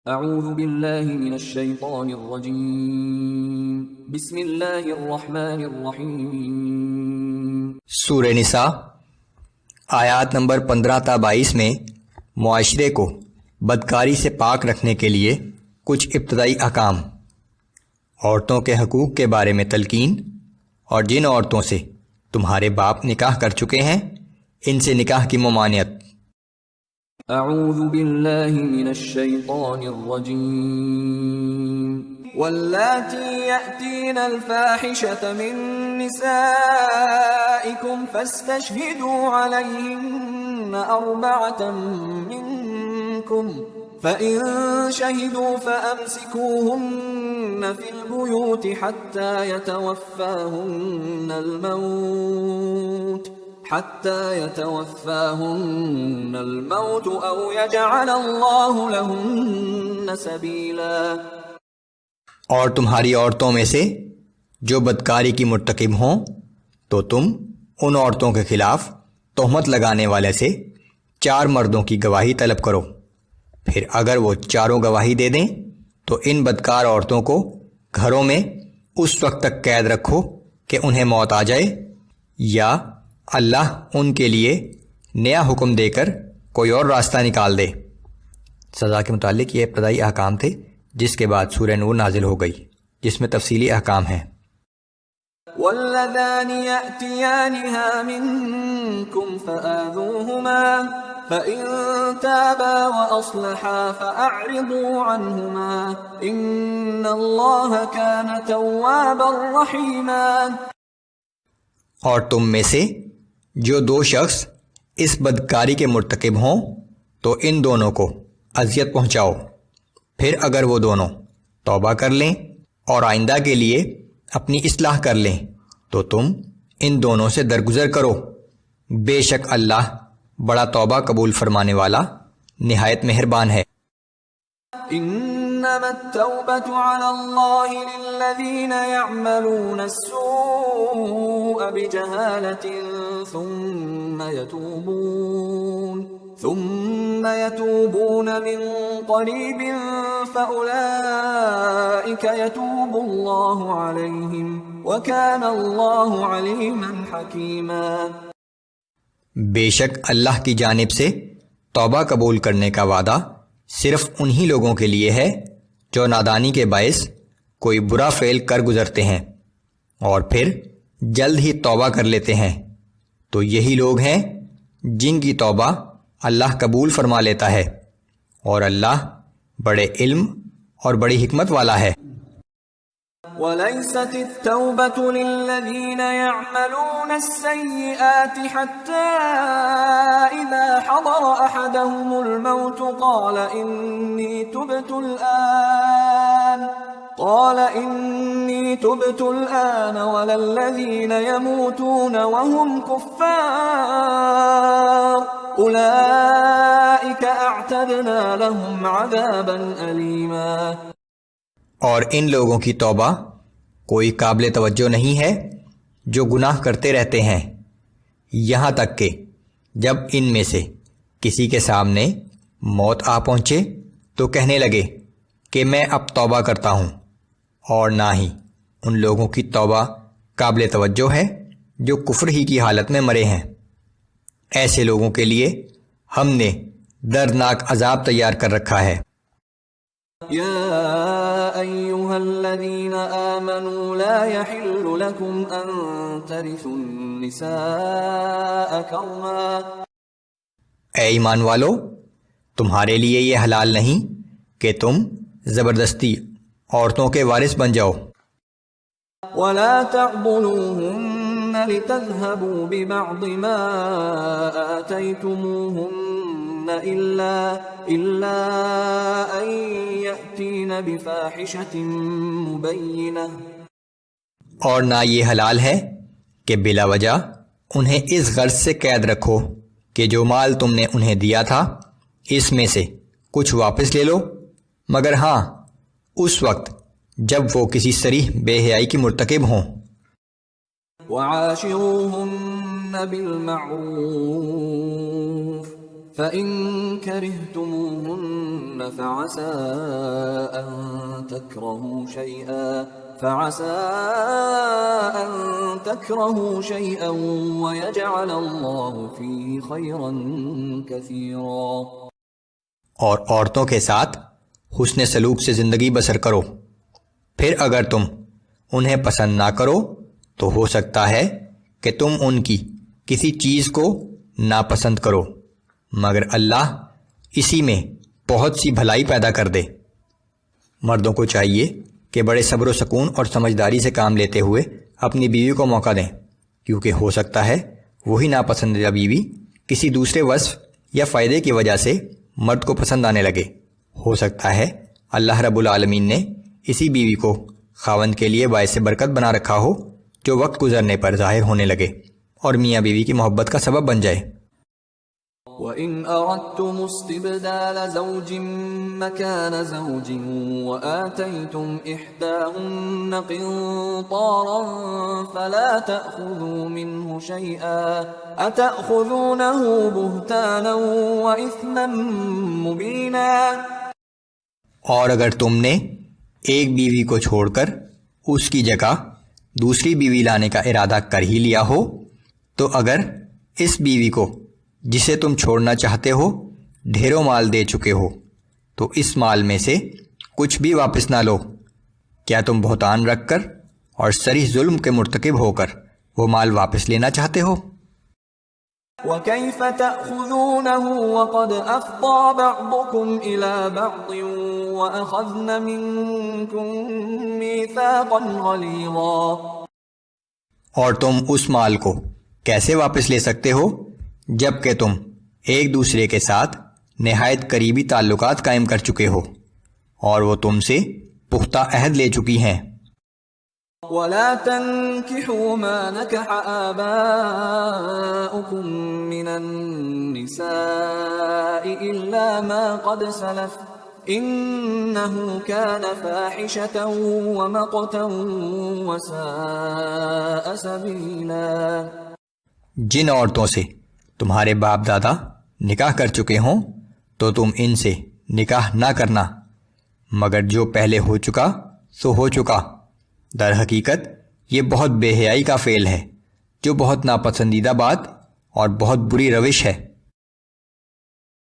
اعوذ باللہ من الشیطان الرجیم بسم اللہ الرحمن الرحیم۔ سورہ نساء آیات نمبر 15 تا 22 میں معاشرے کو بدکاری سے پاک رکھنے کے لیے کچھ ابتدائی احکام، عورتوں کے حقوق کے بارے میں تلقین، اور جن عورتوں سے تمہارے باپ نکاح کر چکے ہیں ان سے نکاح کی ممانعت۔ اعوذ باللہ من الشیطان الرجیم واللاتی یأتین الفاحشة من نسائکم فاستشہدوا علیہن اربعة منکم فإن شہدوا فأمسکوہن فی البیوت حتی یتوفاہن الموت او یجعل اللہ لہن سبیلا۔ اور تمہاری عورتوں میں سے جو بدکاری کی مرتکب ہوں تو تم ان عورتوں کے خلاف تہمت لگانے والے سے 4 مردوں کی گواہی طلب کرو، پھر اگر وہ چاروں گواہی دے دیں تو ان بدکار عورتوں کو گھروں میں اس وقت تک قید رکھو کہ انہیں موت آ جائے، یا اللہ ان کے لیے نیا حکم دے کر کوئی اور راستہ نکال دے۔ سزا کے متعلق یہ ابتدائی احکام تھے، جس کے بعد سورہ نور نازل ہو گئی جس میں تفصیلی احکام ہیں۔ واللذان يأتيانها منكم فآذوهما فإن تابا وأصلحا فأعرضوا عنهما إن الله كان توابا رحيما۔ اور تم میں سے جو 2 شخص اس بدکاری کے مرتکب ہوں تو ان دونوں کو اذیت پہنچاؤ، پھر اگر وہ دونوں توبہ کر لیں اور آئندہ کے لیے اپنی اصلاح کر لیں تو تم ان دونوں سے درگزر کرو، بے شک اللہ بڑا توبہ قبول فرمانے والا نہایت مہربان ہے۔ انما التوبة على الله للذين يعملون السوء بجهالة ثم يتوبون من قريب فأولئك يتوب الله عليهم وكان الله عليما حكيما۔ بے شک اللہ کی جانب سے توبہ قبول کرنے کا وعدہ صرف انہی لوگوں کے لیے ہے جو نادانی کے باعث کوئی برا فعل کر گزرتے ہیں اور پھر جلد ہی توبہ کر لیتے ہیں، تو یہی لوگ ہیں جن کی توبہ اللہ قبول فرما لیتا ہے، اور اللہ بڑے علم اور بڑی حکمت والا ہے۔ وَلَيْسَتِ التَّوْبَةُ لِلَّذِينَ يَعْمَلُونَ السَّيِّئَاتِ حَتَّى إِذَا حَضَرَ أَحَدَهُمُ الْمَوْتُ قَالَ إِنِّي تُبْتُ الْآنَ وَلَا الَّذِينَ يَمُوتُونَ وَهُمْ كُفَّارٌ أُولَئِكَ أَعْتَدْنَا لَهُمْ عَذَابًا أَلِيمًا۔ اور ان لوگوں کی توبہ کوئی قابل توجہ نہیں ہے جو گناہ کرتے رہتے ہیں، یہاں تک کہ جب ان میں سے کسی کے سامنے موت آ پہنچے تو کہنے لگے کہ میں اب توبہ کرتا ہوں، اور نہ ہی ان لوگوں کی توبہ قابل توجہ ہے جو کفر ہی کی حالت میں مرے ہیں۔ ایسے لوگوں کے لیے ہم نے دردناک عذاب تیار کر رکھا ہے۔ يا أيها الذين آمنوا لا يحل لكم أن ترثوا النساء كرها۔ اے ایمان والو، تمہارے لیے یہ حلال نہیں کہ تم زبردستی عورتوں کے وارث بن جاؤ۔ ولا تعضلوهن لتذهبوا ببعض ما آتيتموهن إلا أن يأتين بفاحشة مبينة۔ اور نہ یہ حلال ہے کہ بلا وجہ انہیں اس غرض سے قید رکھو کہ جو مال تم نے انہیں دیا تھا اس میں سے کچھ واپس لے لو، مگر ہاں اس وقت جب وہ کسی صریح بے حیائی کی مرتکب ہوں۔ وعاشروهن بالمعروف فإن كرهتموهن فعسى أن تكرهوا شيئا ويجعل الله فيه خيرا كثيرا. اور عورتوں کے ساتھ حسن سلوک سے زندگی بسر کرو. پھر اگر تم انہیں پسند نہ کرو تو ہو سکتا ہے کہ تم ان کی کسی چیز کو ناپسند کرو، مگر اللہ اسی میں بہت سی بھلائی پیدا کر دے. مردوں کو چاہیے کہ بڑے صبر و سکون اور سمجھداری سے کام لیتے ہوئے اپنی بیوی کو موقع دیں، کیونکہ ہو سکتا ہے وہی ناپسندیدہ بیوی کسی دوسرے وصف یا فائدے کی وجہ سے مرد کو پسند آنے لگے. ہو سکتا ہے اللہ رب العالمین نے اسی بیوی کو خاوند کے لیے باعث برکت بنا رکھا ہو، جو وقت گزرنے پر ظاہر ہونے لگے اور میاں بیوی کی محبت کا سبب بن جائے. وَإِنْ أَرَدْتُمُ اسْتِبْدَالَ زَوْجٍ مَّكَانَ زَوْجٍ وَآتَيْتُمْ إِحْدَاهُنَّ قِنطَارًا فَلَا تَأْخُذُوا مِنْهُ شَيْئًا أَتَأْخُذُونَهُ بُهْتَانًا وَإِثْمًا مُّبِينًا. اور اگر تم نے ایک بیوی کو چھوڑ کر اس کی جگہ دوسری بیوی لانے کا ارادہ کر ہی لیا ہو، تو اگر اس بیوی کو جسے تم چھوڑنا چاہتے ہو ڈھیروں مال دے چکے ہو تو اس مال میں سے کچھ بھی واپس نہ لو. کیا تم بہتان رکھ کر اور صریح ظلم کے مرتکب ہو کر وہ مال واپس لینا چاہتے ہو؟ وَكَيْفَ تَأْخُذُونَهُ وَقَدْ أَفْضَىٰ بَعْضُكُمْ إِلَىٰ بَعْضٍ وَأَخَذْنَ مِنكُم مِّيثَاقًا غَلِيظًا. اور تم اس مال کو کیسے واپس لے سکتے ہو جب کہ تم ایک دوسرے کے ساتھ نہایت قریبی تعلقات قائم کر چکے ہو اور وہ تم سے پختہ عہد لے چکی ہیں. وَلَا تَنكِحُوا مَا نَكَحَ آبَاؤُكُم مِّنَ النِّسَاءِ إِلَّا مَا قَدْ سَلَفَ إِنَّهُ كَانَ فَاحِشَةً وَمَقْتًا وَسَاءَ سَبِيلًا. جن عورتوں سے تمہارے باپ دادا نکاح کر چکے ہوں تو تم ان سے نکاح نہ کرنا، مگر جو پہلے ہو چکا سو ہو چکا. در حقیقت یہ بہت بے حیائی کا فعل ہے، جو بہت ناپسندیدہ بات اور بہت بری روش ہے.